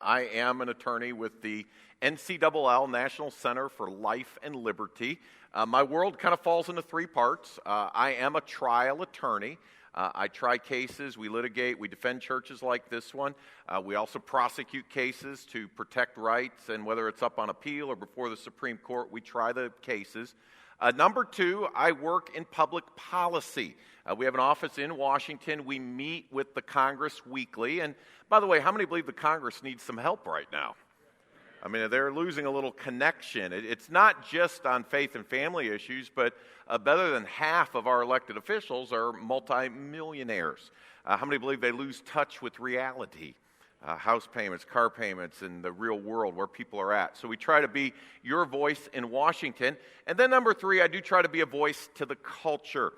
I am an attorney with the NCLL, National Center for Life and Liberty. My world kind of falls into three parts. I am a trial attorney. I try cases, we litigate, we defend churches like this one. We also prosecute cases to protect rights, and whether it's up on appeal or before the Supreme Court, we try the cases. Number two, I work in public policy. We have an office in Washington. We meet with the Congress weekly. And by the way, how many believe the Congress needs some help right now? I mean, they're losing a little connection. It's not just on faith and family issues, but better than half of our elected officials are multimillionaires. How many believe they lose touch with reality? House payments, car payments, and the real world where people are at. So we try to be your voice in Washington. And then number three, I do try to be a voice to the culture.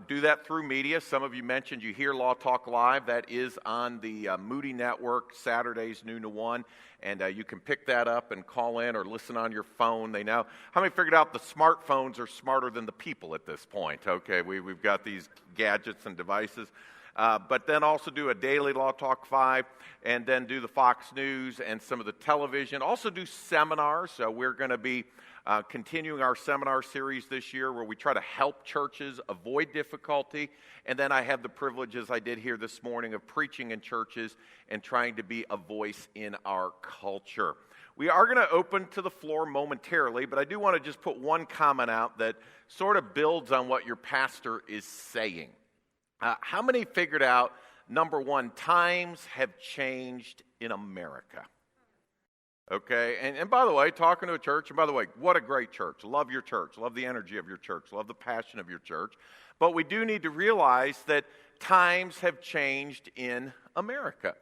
Do that through media. Some of you mentioned you hear Law Talk Live. That is on the Moody Network, Saturdays, noon to 1. And you can pick that up and call in or listen on your phone. How many figured out the smartphones are smarter than the people at this point? Okay, we've got these gadgets and devices. But then also do a daily Law Talk 5, and then do the Fox News and some of the television. Also do seminars. So we're going to be continuing our seminar series this year where we try to help churches avoid difficulty. And then I have the privilege, as I did here this morning, of preaching in churches and trying to be a voice in our culture. We are going to open to the floor momentarily, but I do want to just put one comment out that sort of builds on what your pastor is saying. How many figured out, number one, times have changed in America? Okay, and by the way, talking to a church, and by the way, what a great church. Love your church. Love the energy of your church. Love the passion of your church. But we do need to realize that times have changed in America.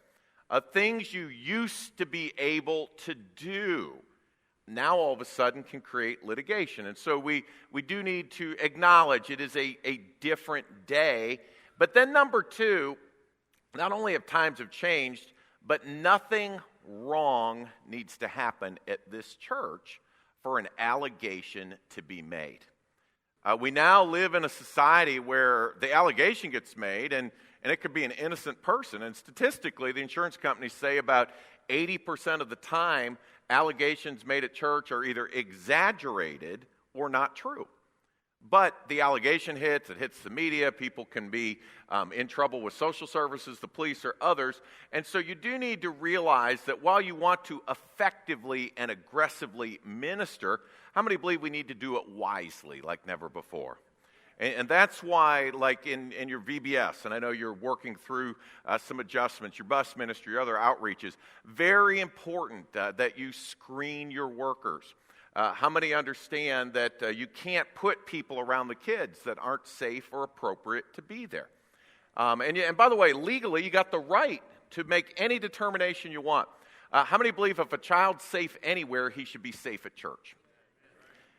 Things you used to be able to do now all of a sudden can create litigation. And so we do need to acknowledge it is a different day. But then number two, not only have times have changed, but nothing wrong needs to happen at this church for an allegation to be made. We now live in a society where the allegation gets made, and it could be an innocent person. And statistically, the insurance companies say about 80% of the time, allegations made at church are either exaggerated or not true. But the allegation hits, it hits the media, people can be in trouble with social services, the police, or others. And so you do need to realize that while you want to effectively and aggressively minister, how many believe we need to do it wisely like never before? And that's why, like in your VBS, and I know you're working through some adjustments, your bus ministry, your other outreaches, very important that you screen your workers. How many understand that you can't put people around the kids that aren't safe or appropriate to be there? And by the way, legally, you got the right to make any determination you want. How many believe if a child's safe anywhere, he should be safe at church?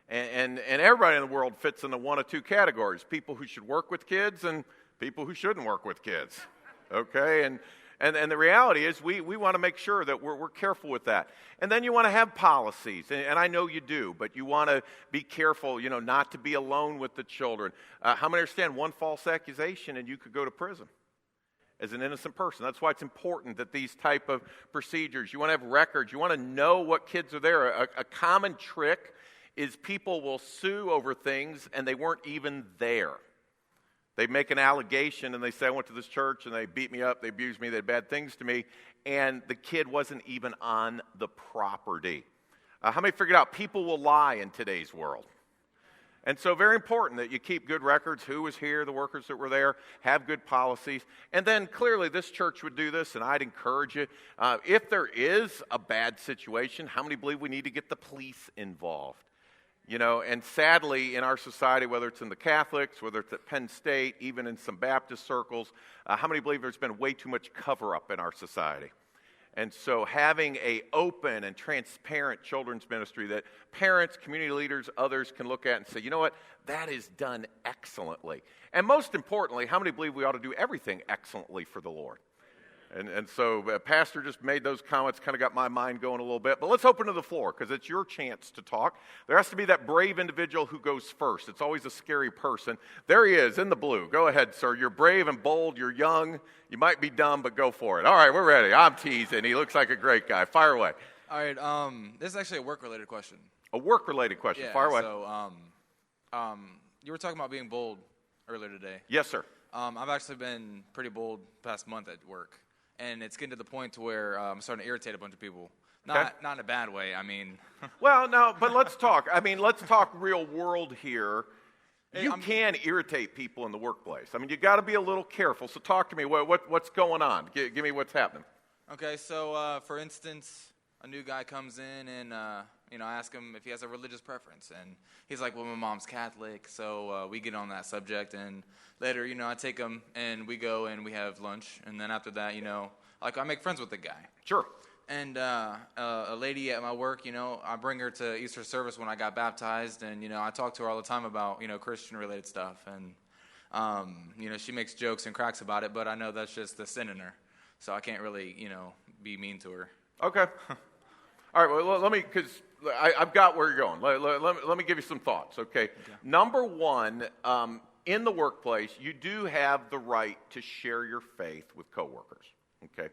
And everybody in the world fits into one of two categories: people who should work with kids and people who shouldn't work with kids. Okay? And the reality is we want to make sure that we're careful with that. And then you want to have policies, and I know you do, but you want to be careful, not to be alone with the children. How many understand one false accusation and you could go to prison as an innocent person? That's why it's important that these type of procedures, you want to have records, you want to know what kids are there. A common trick is people will sue over things and they weren't even there. They make an allegation and they say, I went to this church and they beat me up, they abused me, they did bad things to me, and the kid wasn't even on the property. How many figured out people will lie in today's world? And so very important that you keep good records, who was here, the workers that were there, have good policies. And then clearly this church would do this, and I'd encourage you. If there is a bad situation, how many believe we need to get the police involved? And sadly, in our society, whether it's in the Catholics, whether it's at Penn State, even in some Baptist circles, how many believe there's been way too much cover-up in our society? And so having an open and transparent children's ministry that parents, community leaders, others can look at and say, you know what, that is done excellently. And most importantly, how many believe we ought to do everything excellently for the Lord? And so Pastor just made those comments, kind of got my mind going a little bit. But let's open to the floor, because it's your chance to talk. There has to be that brave individual who goes first. It's always a scary person. There he is in the blue. Go ahead, sir. You're brave and bold. You're young. You might be dumb, but go for it. All right, we're ready. I'm teasing. He looks like a great guy. Fire away. All right, this is actually a work-related question. A work-related question. Yeah, Fire away. So, you were talking about being bold earlier today. Yes, sir. I've actually been pretty bold past month at work, and it's getting to the point to where I'm starting to irritate a bunch of people. Not in a bad way. I mean, well, no, but let's talk. I mean, let's talk real world here. You can irritate people in the workplace. I mean, you got to be a little careful. So talk to me. What's going on? Give me what's happening. Okay, so for instance, a new guy comes in and I ask him if he has a religious preference, and he's like, "Well, my mom's Catholic," so we get on that subject, and later, I take him and we go and we have lunch, and then after that, I make friends with the guy. Sure. And a lady at my work, I bring her to Easter service when I got baptized, and I talk to her all the time about Christian-related stuff, and she makes jokes and cracks about it, but I know that's just the sin in her, so I can't really be mean to her. Okay. All right, well, let me, because I've got where you're going. Let me give you some thoughts, okay? Number one, in the workplace, you do have the right to share your faith with coworkers, okay?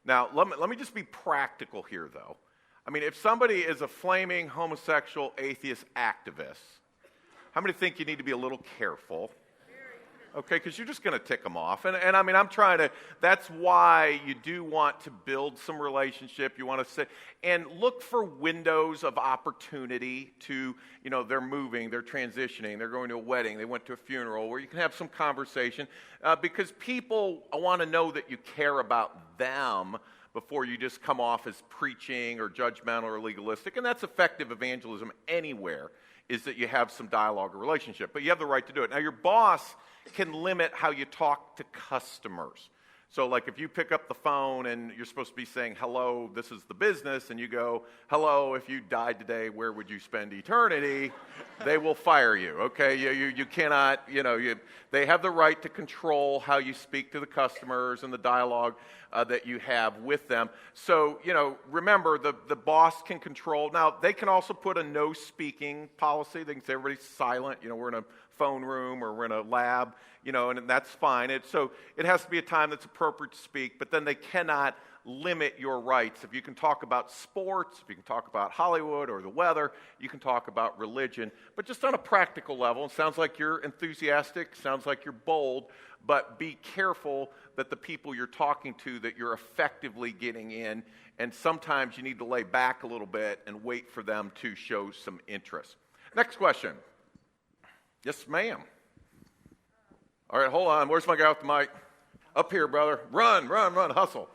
Now, let me just be practical here, though. I mean, if somebody is a flaming homosexual atheist activist, how many think you need to be a little careful? Okay, because you're just going to tick them off. And I mean, that's why you do want to build some relationship. You want to sit and look for windows of opportunity to, they're moving, they're transitioning, they're going to a wedding, they went to a funeral, where you can have some conversation because people want to know that you care about them before you just come off as preaching or judgmental or legalistic. And that's effective evangelism anywhere, is that you have some dialogue or relationship. But you have the right to do it. Now, your boss can limit how you talk to customers. So like if you pick up the phone and you're supposed to be saying, "Hello, this is the business," and you go, "Hello, if you died today, where would you spend eternity?" They will fire you, okay? You cannot, they have the right to control how you speak to the customers and the dialogue that you have with them. So, remember, the boss can control. Now, they can also put a no speaking policy. They can say everybody's silent. We're in a phone room or we're in a lab, and that's fine. So it has to be a time that's appropriate to speak, but then they cannot limit your rights. If you can talk about sports, if you can talk about Hollywood or the weather, you can talk about religion, but just on a practical level. It sounds like you're enthusiastic, sounds like you're bold, but be careful that the people you're talking to, that you're effectively getting in, and sometimes you need to lay back a little bit and wait for them to show some interest. Next question. Yes, ma'am. All right, hold on. Where's my guy with the mic? Up here, brother. Run, hustle.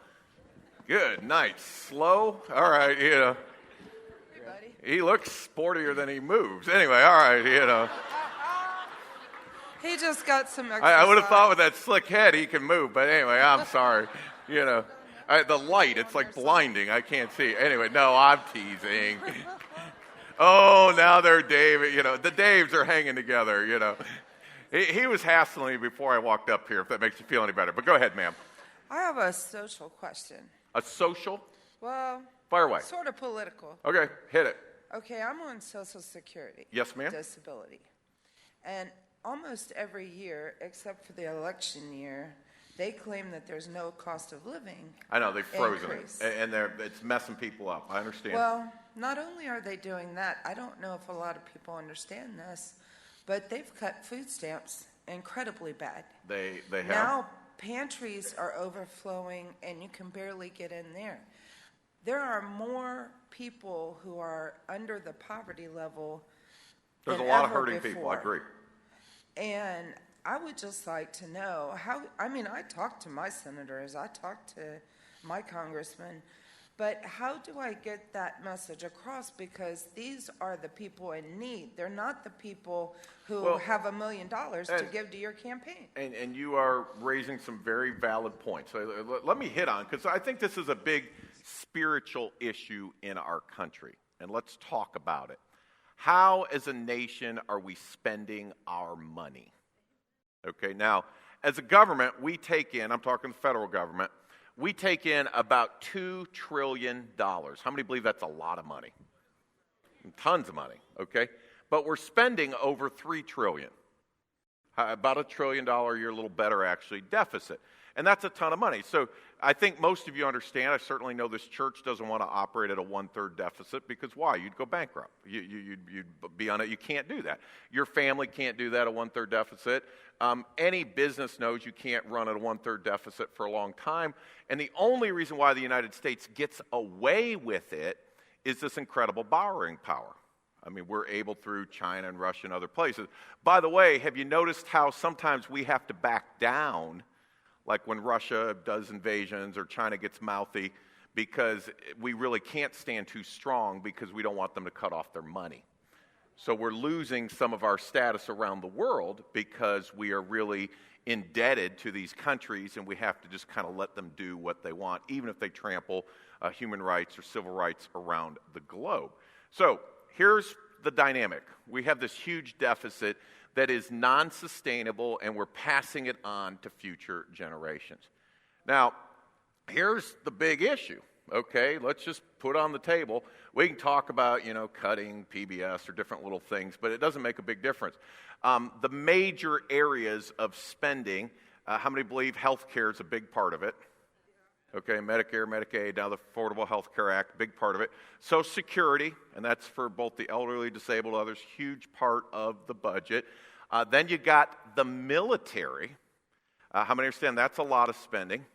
Good, nice. Slow. All right, He looks sportier than he moves. Anyway, all right, He just got some exercise. I would have thought with that slick head he can move, but anyway, I'm sorry. The light, it's like blinding. I can't see. Anyway, no, I'm teasing. Oh, now they're Dave. The Daves are hanging together, He was hassling me before I walked up here, if that makes you feel any better. But go ahead, ma'am. I have a social question. A social? Well, fire away. Sort of political. Okay, hit it. Okay, I'm on Social Security. Yes, ma'am. Disability. And almost every year, except for the election year, they claim that there's no cost of living. I know, they've frozen increase. it. And it's messing people up. I understand. Well, not only are they doing that, I don't know if a lot of people understand this, but they've cut food stamps incredibly bad. They have? Now, pantries are overflowing, and you can barely get in there. There are more people who are under the poverty level There's than a lot of ever hurting before. people, I agree. And I would just like to know I talk to my senators, I talk to my congressmen, but how do I get that message across? Because these are the people in need. They're not the people who have $1 million to give to your campaign. And you are raising some very valid points. So let me hit on, because I think this is a big spiritual issue in our country. And let's talk about it. How, as a nation, are we spending our money? Okay, now, as a government, we take in, I'm talking the federal government, we take in about $2 trillion. How many believe that's a lot of money? Tons of money, okay? But we're spending over $3 trillion. About $1 trillion a year, a little better actually, deficit. And that's a ton of money. So I think most of you understand, I certainly know this church doesn't want to operate at a one-third deficit because why? You'd go bankrupt. You'd be on it. You can't do that. Your family can't do that, a one-third deficit. Any business knows you can't run at a one-third deficit for a long time. And the only reason why the United States gets away with it is this incredible borrowing power. I mean, we're able through China and Russia and other places. By the way, have you noticed how sometimes we have to back down, like when Russia does invasions or China gets mouthy, because we really can't stand too strong because we don't want them to cut off their money. So we're losing some of our status around the world because we are really indebted to these countries, and we have to just kind of let them do what they want, even if they trample human rights or civil rights around the globe. So here's the dynamic. We have this huge deficit that is non-sustainable, and we're passing it on to future generations. Now, here's the big issue, okay? Let's just put on the table. We can talk about, cutting PBS or different little things, but it doesn't make a big difference. The major areas of spending, how many believe health care is a big part of it? Okay, Medicare, Medicaid, now the Affordable Health Care Act, big part of it. Social Security, and that's for both the elderly, disabled, others, huge part of the budget. Then you got the military. How many understand that's a lot of spending?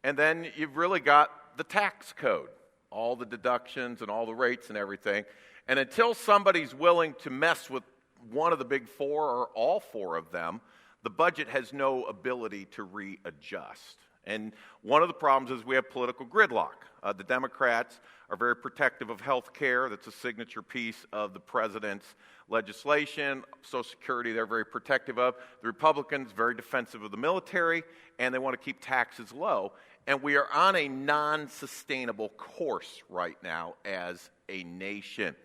And then you've really got the tax code, all the deductions and all the rates and everything. And until somebody's willing to mess with one of the big four or all four of them, the budget has no ability to readjust. And one of the problems is we have political gridlock. The Democrats are very protective of health care. That's a signature piece of the president's legislation. Social Security, they're very protective of. The Republicans, very defensive of the military, and they want to keep taxes low. And we are on a non-sustainable course right now as a nation.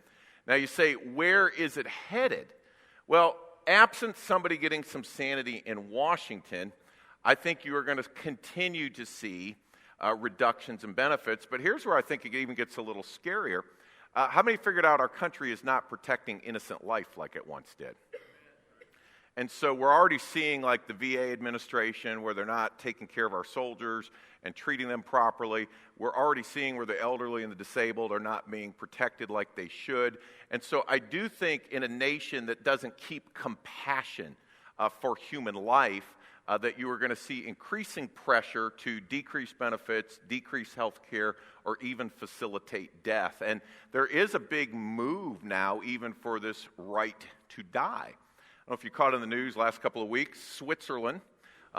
Now you say, where is it headed? Well, absent somebody getting some sanity in Washington, I think you are going to continue to see reductions in benefits. But here's where I think it even gets a little scarier. How many figured out our country is not protecting innocent life like it once did? And so we're already seeing like the VA administration where they're not taking care of our soldiers and treating them properly. We're already seeing where the elderly and the disabled are not being protected like they should. And so I do think in a nation that doesn't keep compassion for human life, that you are going to see increasing pressure to decrease benefits, decrease health care, or even facilitate death. And there is a big move now even for this right to die. I don't know if you caught in the news last couple of weeks, Switzerland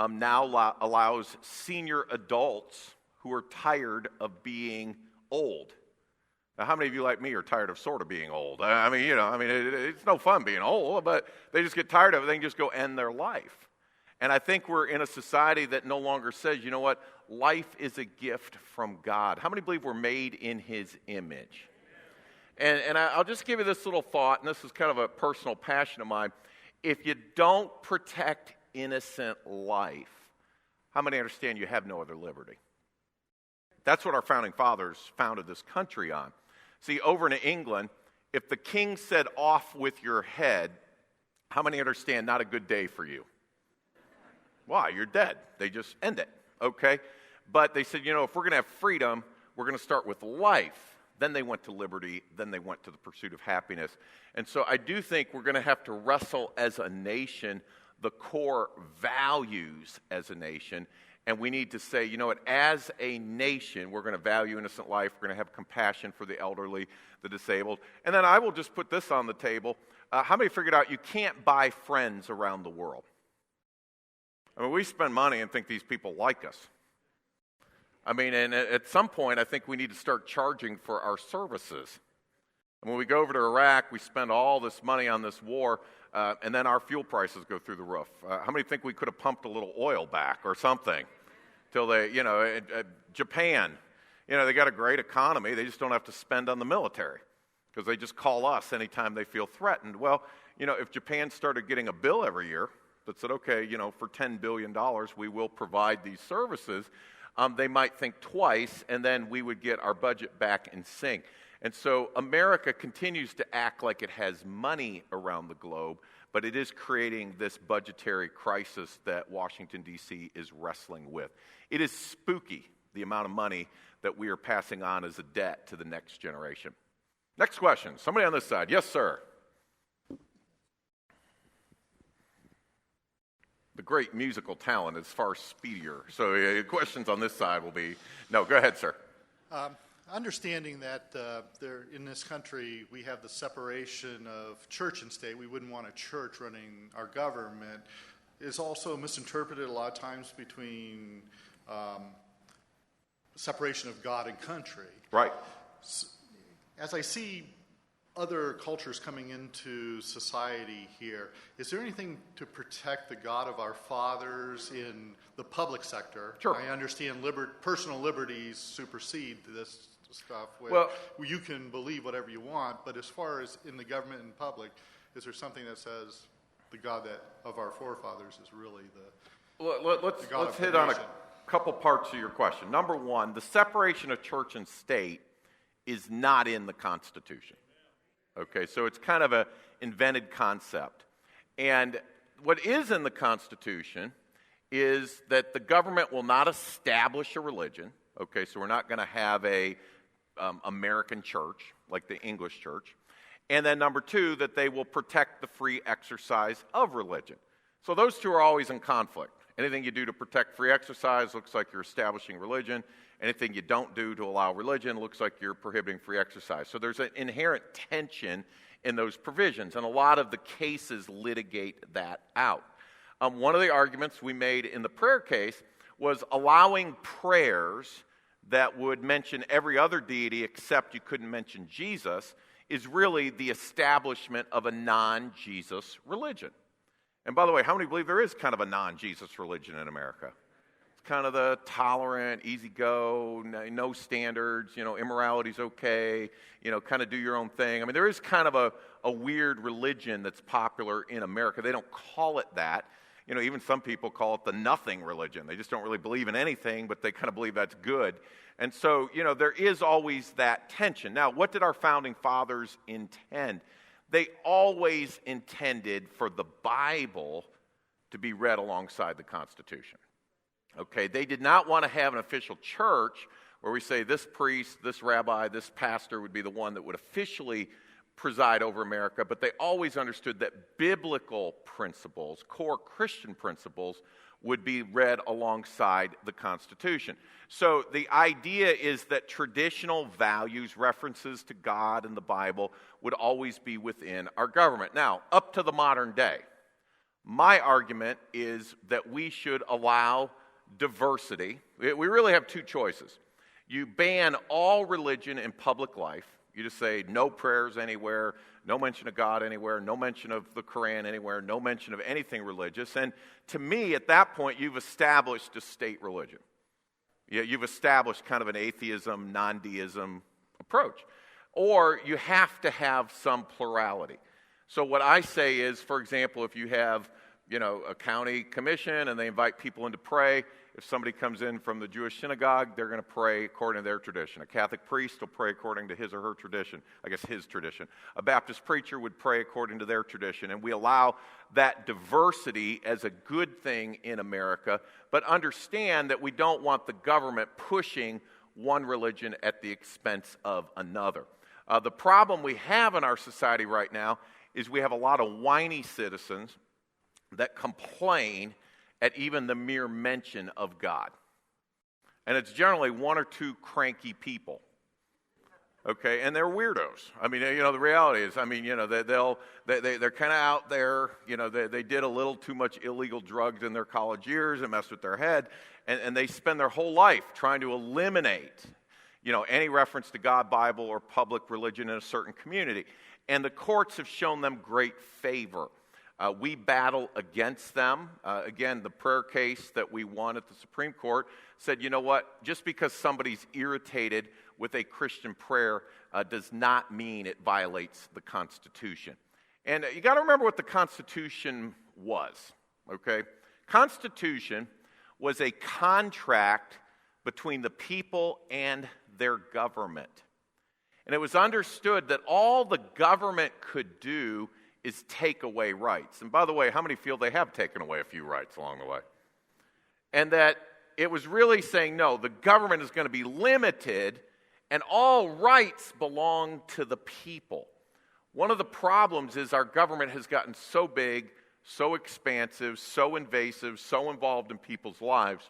now allows senior adults who are tired of being old. Now, how many of you like me are tired of sort of being old? It's no fun being old, but they just get tired of it. They can just go end their life. And I think we're in a society that no longer says, you know what, life is a gift from God. How many believe we're made in His image? And I'll just give you this little thought, and this is kind of a personal passion of mine. If you don't protect innocent life, how many understand you have no other liberty? That's what our founding fathers founded this country on. See, over in England, if the king said off with your head, how many understand not a good day for you? Why? You're dead. They just end it, okay? But they said, if we're going to have freedom, we're going to start with life. Then they went to liberty. Then they went to the pursuit of happiness. And so I do think we're going to have to wrestle as a nation the core values as a nation. And we need to say, as a nation, we're going to value innocent life. We're going to have compassion for the elderly, the disabled. And then I will just put this on the table. How many figured out you can't buy friends around the world? I mean, we spend money and think these people like us. I mean, and at some point, I think we need to start charging for our services. And when we go over to Iraq, we spend all this money on this war, and then our fuel prices go through the roof. How many think we could have pumped a little oil back or something? Till they, Japan, they got a great economy. They just don't have to spend on the military because they just call us anytime they feel threatened. Well, if Japan started getting a bill every year that said, okay, for $10 billion, we will provide these services, they might think twice, and then we would get our budget back in sync. And so America continues to act like it has money around the globe, but it is creating this budgetary crisis that Washington, D.C. is wrestling with. It is spooky, the amount of money that we are passing on as a debt to the next generation. Next question. Somebody on this side. Yes, sir. The great musical talent is far speedier. So questions on this side will be... No, go ahead, sir. Understanding that there in this country we have the separation of church and state, we wouldn't want a church running our government, is also misinterpreted a lot of times between separation of God and country. Right. As I see other cultures coming into society here, is there anything to protect the God of our fathers in the public sector? Sure. I understand personal liberties supersede this stuff where you can believe whatever you want, but as far as in the government and public, is there something that says the God of our forefathers is really the God let's of hit on a nation? couple parts of your question. Number one, the separation of church and state is not in the Constitution. Okay, so it's kind of an invented concept. And what is in the Constitution is that the government will not establish a religion. Okay, so we're not going to have a American church like the English church. And then number two, that they will protect the free exercise of religion. So those two are always in conflict. Anything you do to protect free exercise looks like you're establishing religion. Anything you don't do to allow religion looks like you're prohibiting free exercise. So there's an inherent tension in those provisions, and a lot of the cases litigate that out. One of the arguments we made in the prayer case was allowing prayers that would mention every other deity except you couldn't mention Jesus is really the establishment of a non-Jesus religion. And by the way, how many believe there is kind of a non-Jesus religion in America? It's kind of the tolerant, easy go, no standards, immorality's okay, kind of do your own thing. I mean, there is kind of a weird religion that's popular in America. They don't call it that. Even some people call it the nothing religion. They just don't really believe in anything, but they kind of believe that's good. And so, there is always that tension. Now, what did our founding fathers intend? They always intended for the Bible to be read alongside the Constitution. Okay, they did not want to have an official church where we say this priest, this rabbi, this pastor would be the one that would officially preside over America, but they always understood that biblical principles, core Christian principles, would be read alongside the Constitution. So the idea is that traditional values, references to God and the Bible, would always be within our government. Now, up to the modern day, my argument is that we should allow diversity. We really have two choices. You ban all religion in public life. You just say no prayers anywhere, no mention of God anywhere, no mention of the Quran anywhere, no mention of anything religious. And to me, at that point, you've established a state religion. You've established kind of an atheism, non-deism approach. Or you have to have some plurality. So what I say is, for example, if you have a county commission and they invite people in to pray, if somebody comes in from the Jewish synagogue, they're going to pray according to their tradition. A Catholic priest will pray according to his or her tradition, I guess his tradition. A Baptist preacher would pray according to their tradition. And we allow that diversity as a good thing in America, but understand that we don't want the government pushing one religion at the expense of another. The problem we have in our society right now is we have a lot of whiny citizens that complain at even the mere mention of God. And it's generally one or two cranky people. Okay, and they're weirdos. I mean, the reality is, they're kind of out there, they did a little too much illegal drugs in their college years and messed with their head, and they spend their whole life trying to eliminate, any reference to God, Bible, or public religion in a certain community. And the courts have shown them great favor. We battle against them. Again, the prayer case that we won at the Supreme Court said, you know what, just because somebody's irritated with a Christian prayer does not mean it violates the Constitution. And you got to remember what the Constitution was, okay? Constitution was a contract between the people and their government. And it was understood that all the government could do is take away rights. And by the way, how many feel they have taken away a few rights along the way? And that it was really saying, no, the government is going to be limited and all rights belong to the people. One of the problems is our government has gotten so big, so expansive, so invasive, so involved in people's lives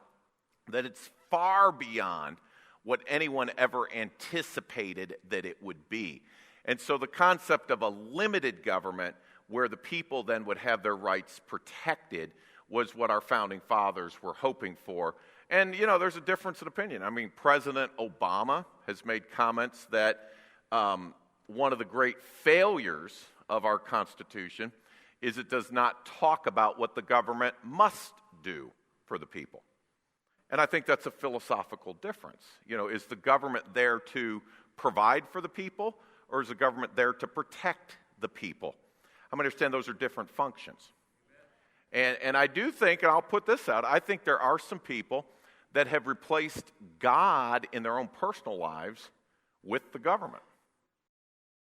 that it's far beyond what anyone ever anticipated that it would be. And so the concept of a limited government where the people then would have their rights protected was what our founding fathers were hoping for. And, you know, there's a difference in opinion. I mean, President Obama has made comments that one of the great failures of our Constitution is it does not talk about what the government must do for the people. And I think that's a philosophical difference. You know, is the government there to provide for the people, or is the government there to protect the people? I understand those are different functions. And I do think, and I'll put this out, I think there are some people that have replaced God in their own personal lives with the government.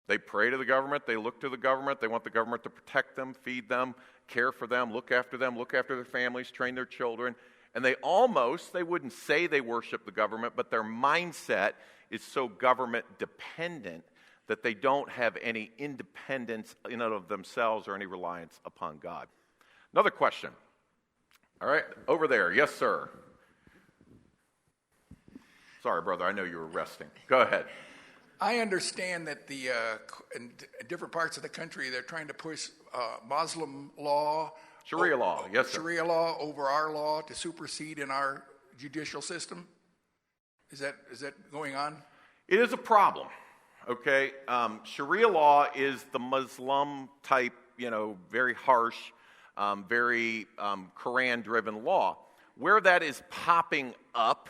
They pray to the government, they look to the government, they want the government to protect them, feed them, care for them, look after their families, train their children. And they wouldn't say they worship the government, but their mindset is so government dependent that they don't have any independence in and of themselves or any reliance upon God. Another question. All right, over there. Yes, sir. Sorry, brother, I know you were resting. Go ahead. I understand that in different parts of the country, they're trying to push Muslim law, Sharia law, yes, sir. Sharia law over our law to supersede in our judicial system. Is that going on? It is a problem. Okay, Sharia law is the Muslim type, very harsh, very Quran-driven law. Where that is popping up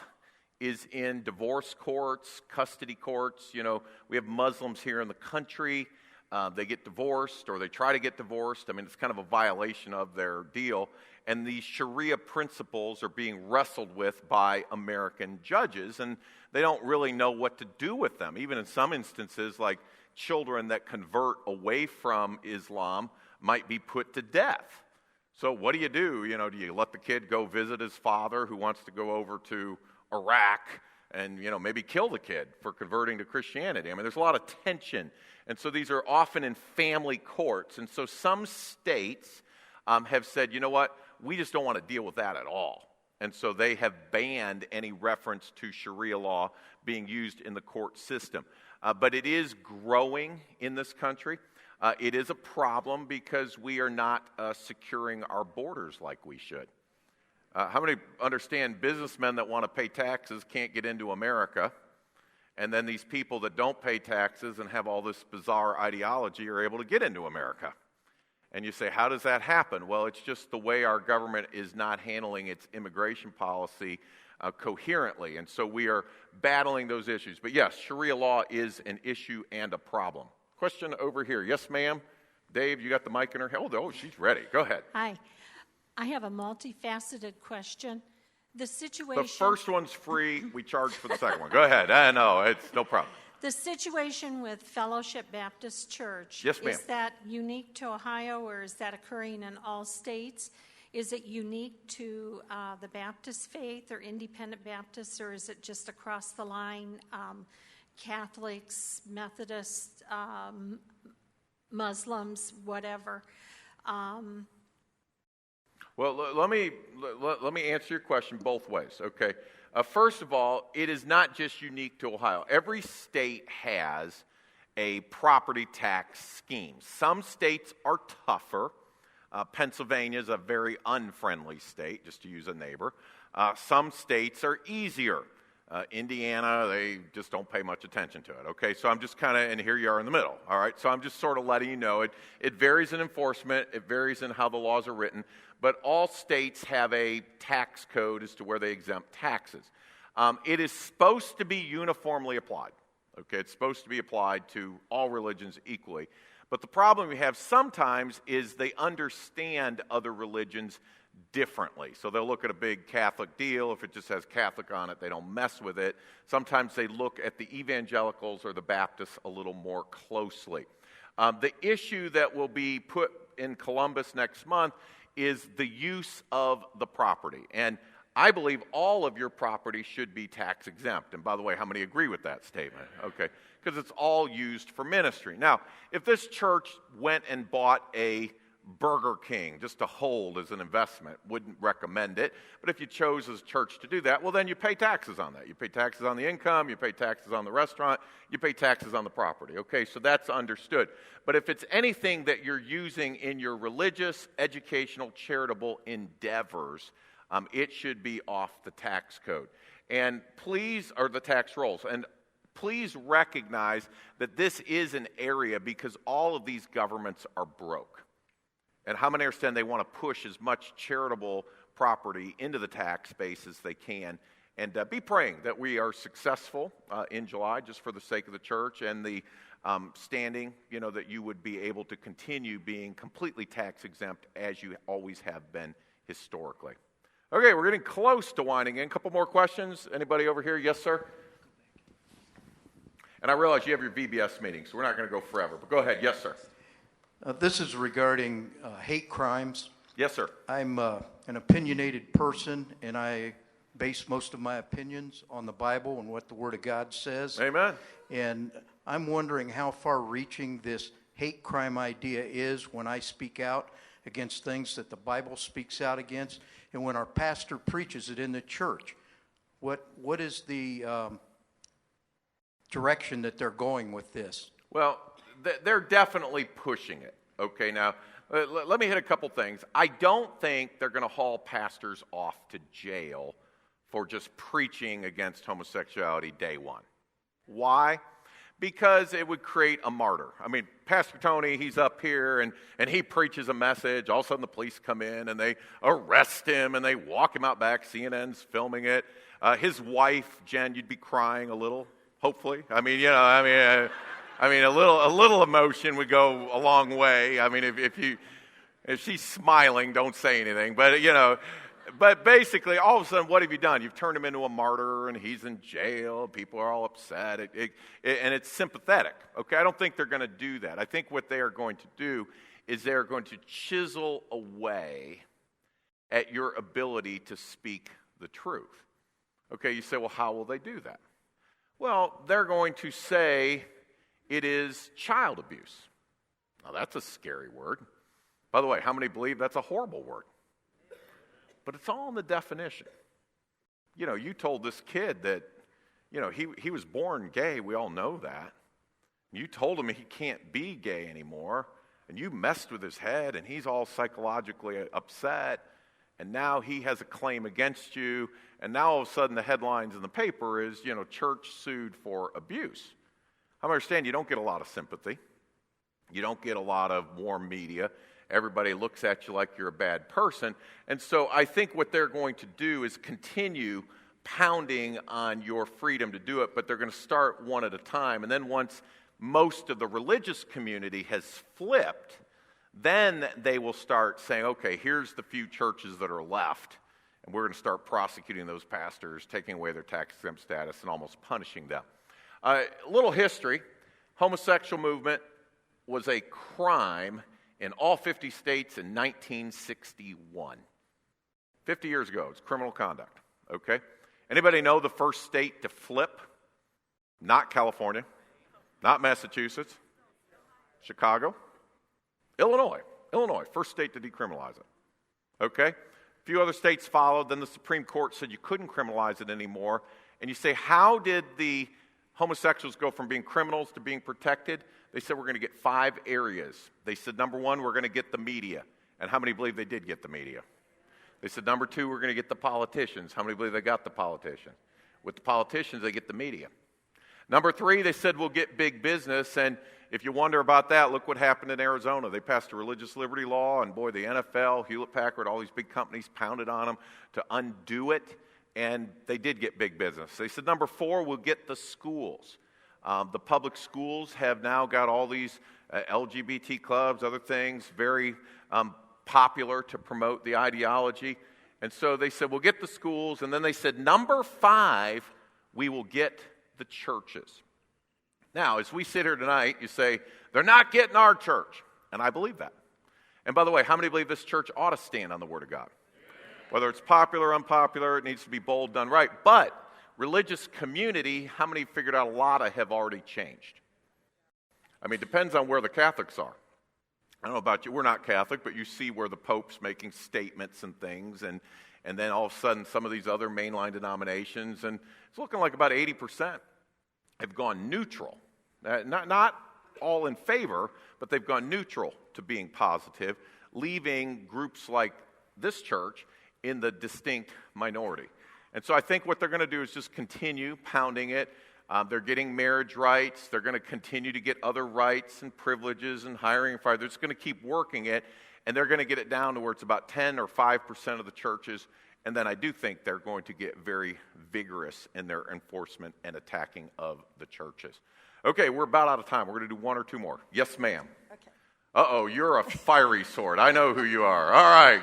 is in divorce courts, custody courts. We have Muslims here in the country. They get divorced or they try to get divorced. I mean, it's kind of a violation of their deal. And these Sharia principles are being wrestled with by American judges, and they don't really know what to do with them. Even in some instances, like children that convert away from Islam might be put to death. So what do? Do you let the kid go visit his father who wants to go over to Iraq and, maybe kill the kid for converting to Christianity? I mean, there's a lot of tension. And so these are often in family courts. And so some states have said, you know what, we just don't want to deal with that at all. And so they have banned any reference to Sharia law being used in the court system. But it is growing in this country. It is a problem because we are not securing our borders like we should. How many understand businessmen that want to pay taxes can't get into America? And then these people that don't pay taxes and have all this bizarre ideology are able to get into America. And you say, how does that happen? Well, it's just the way our government is not handling its immigration policy coherently. And so we are battling those issues. But yes, Sharia law is an issue and a problem. Question over here. Yes, ma'am. Dave, you got the mic in her hand? Oh, she's ready. Go ahead. Hi. I have a multifaceted question. The situation... The first one's free. We charge for the second one. Go ahead. No, it's no problem. The situation with Fellowship Baptist Church, yes, ma'am. Is that unique to Ohio, or is that occurring in all states? Is it unique to the Baptist faith or independent Baptists, or is it just across the line, Catholics, Methodists, Muslims, whatever? Well, let me answer your question both ways, okay? First of all, it is not just unique to Ohio. Every state has a property tax scheme. Some states are tougher. Pennsylvania is a very unfriendly state, just to use a neighbor. Some states are easier. Indiana, they just don't pay much attention to it, okay? So I'm just kind of, and here you are in the middle, all right? So I'm just sort of letting you know. It varies in enforcement. It varies in how the laws are written. But all states have a tax code as to where they exempt taxes. It is supposed to be uniformly applied, okay? It's supposed to be applied to all religions equally. But the problem we have sometimes is they understand other religions differently. So they'll look at a big Catholic deal. If it just has Catholic on it, they don't mess with it. Sometimes they look at the evangelicals or the Baptists a little more closely. The issue that will be put in Columbus next month is the use of the property. And I believe all of your property should be tax exempt. And by the way, how many agree with that statement? Okay, because it's all used for ministry. Now, if this church went and bought a Burger King just to hold as an investment, wouldn't recommend it. But if you chose as a church to do that, well, then you pay taxes on that. You pay taxes on the income, you pay taxes on the restaurant, you pay taxes on the property. Okay, so that's understood. But if it's anything that you're using in your religious, educational, charitable endeavors, it should be off the tax code. And please, or the tax rolls, and please recognize that this is an area because all of these governments are broke. And how many understand they want to push as much charitable property into the tax base as they can? And be praying that we are successful in July, just for the sake of the church and the standing, that you would be able to continue being completely tax exempt as you always have been historically. Okay, we're getting close to winding in. A couple more questions. Anybody over here? Yes, sir? And I realize you have your VBS meeting, so we're not going to go forever. But go ahead. Yes, sir. This is regarding hate crimes. Yes, sir. I'm an opinionated person, and I base most of my opinions on the Bible and what the Word of God says. Amen. And I'm wondering how far-reaching this hate crime idea is when I speak out against things that the Bible speaks out against, and when our pastor preaches it in the church. What is the direction that they're going with this? Well, they're definitely pushing it. Okay, now, let me hit a couple things. I don't think they're going to haul pastors off to jail for just preaching against homosexuality day one. Why? Because it would create a martyr. I mean, Pastor Tony, he's up here and he preaches a message. All of a sudden the police come in and they arrest him and they walk him out back. CNN's filming it. His wife, Jen, you'd be crying a little, hopefully. I mean, a little emotion would go a long way. I mean, if she's smiling, don't say anything. But basically, all of a sudden, what have you done? You've turned him into a martyr, and he's in jail. People are all upset, and it's sympathetic. Okay, I don't think they're going to do that. I think what they are going to do is they're going to chisel away at your ability to speak the truth. Okay, you say, well, how will they do that? Well, they're going to say it is child abuse. Now, that's a scary word. By the way, how many believe that's a horrible word? But it's all in the definition. You told this kid that, he was born gay. We all know that. You told him he can't be gay anymore, and you messed with his head, and he's all psychologically upset, and now he has a claim against you, and now all of a sudden the headlines in the paper is, church sued for abuse. I understand you don't get a lot of sympathy. You don't get a lot of warm media. Everybody looks at you like you're a bad person. And so I think what they're going to do is continue pounding on your freedom to do it, but they're going to start one at a time. And then once most of the religious community has flipped, then they will start saying, okay, here's the few churches that are left, and we're going to start prosecuting those pastors, taking away their tax-exempt status, and almost punishing them. A little history. Homosexual movement was a crime in all 50 states in 1961. 50 years ago, it's criminal conduct, okay? Anybody know the first state to flip? Not California, not Massachusetts, Chicago, Illinois, first state to decriminalize it, okay? A few other states followed, then the Supreme Court said you couldn't criminalize it anymore, and you say, how did the homosexuals go from being criminals to being protected? They said, we're going to get 5 areas. They said, number 1, we're going to get the media. And how many believe they did get the media? They said, number 2, we're going to get the politicians. How many believe they got the politicians? With the politicians, they get the media. Number 3, they said, we'll get big business. And if you wonder about that, look what happened in Arizona. They passed a religious liberty law, and boy, the NFL, Hewlett-Packard, all these big companies pounded on them to undo it. And they did get big business. They said, number 4, we'll get the schools. The public schools have now got all these LGBT clubs, other things, very popular to promote the ideology. And so they said, we'll get the schools. And then they said, number 5, we will get the churches. Now, as we sit here tonight, you say, they're not getting our church. And I believe that. And by the way, how many believe this church ought to stand on the Word of God? Whether it's popular or unpopular, it needs to be bold, done right. But religious community, how many figured out a lot of have already changed? I mean, it depends on where the Catholics are. I don't know about you, we're not Catholic, but you see where the Pope's making statements and things, and then all of a sudden some of these other mainline denominations, and it's looking like about 80% have gone neutral. Not all in favor, but they've gone neutral to being positive, leaving groups like this church in the distinct minority. And so I think what they're going to do is just continue pounding it. They're getting marriage rights. They're going to continue to get other rights and privileges and hiring and firing. They're just going to keep working it, and they're going to get it down to where it's about 10 or 5% of the churches. And then I do think they're going to get very vigorous in their enforcement and attacking of the churches. Okay, we're about out of time. We're going to do 1 or 2 more. Yes, ma'am. Okay. Uh-oh, you're a fiery sword. I know who you are. All right.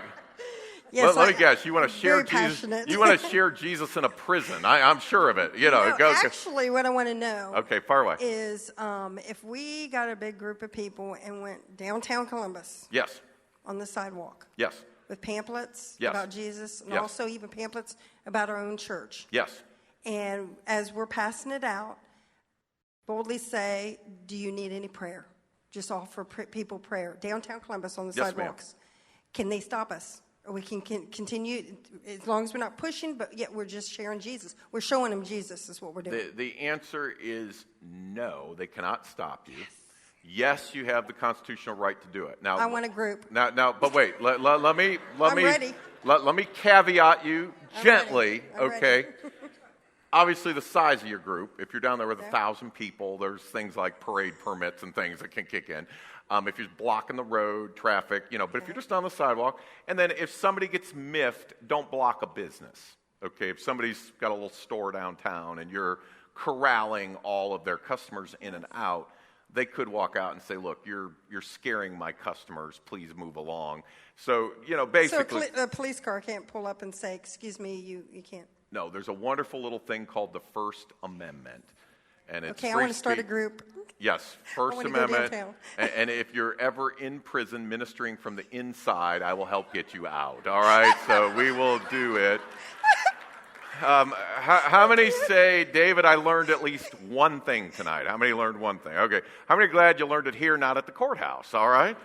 Yes, let me guess. You want to share very Jesus? passionate. You want to share Jesus in a prison? I'm sure of it. You know. No, actually, what I want to know. Okay, fire away. Is if we got a big group of people and went downtown Columbus. Yes. On the sidewalk. Yes. With pamphlets yes. about Jesus, and yes. also even pamphlets about our own church. Yes. And as we're passing it out, boldly say, "Do you need any prayer?" Just offer people prayer. Downtown Columbus on the yes, sidewalks. Ma'am. Can they stop us? Or we can continue as long as we're not pushing, but yet we're just sharing Jesus. We're showing them Jesus is what we're doing. The answer is no. They cannot stop you. Yes, you have the constitutional right to do it. Now, I want a group. Now, but wait. Let me I'm ready. Let me caveat you gently. I'm okay. ready. Obviously, the size of your group. If you're down there with 1,000 people, there's things like parade permits and things that can kick in. If you're blocking the road, traffic, but if you're just on the sidewalk, and then if somebody gets miffed, don't block a business, okay? If somebody's got a little store downtown and you're corralling all of their customers in and out, they could walk out and say, look, you're scaring my customers, please move along. So, basically... So a police car can't pull up and say, excuse me, you can't? No, there's a wonderful little thing called the First Amendment. And it's okay, I want to start a group. Yes, First Amendment. And if you're ever in prison ministering from the inside, I will help get you out. All right, so we will do it. How many say, David, I learned at least one thing tonight? How many learned one thing? Okay. How many are glad you learned it here, not at the courthouse? All right.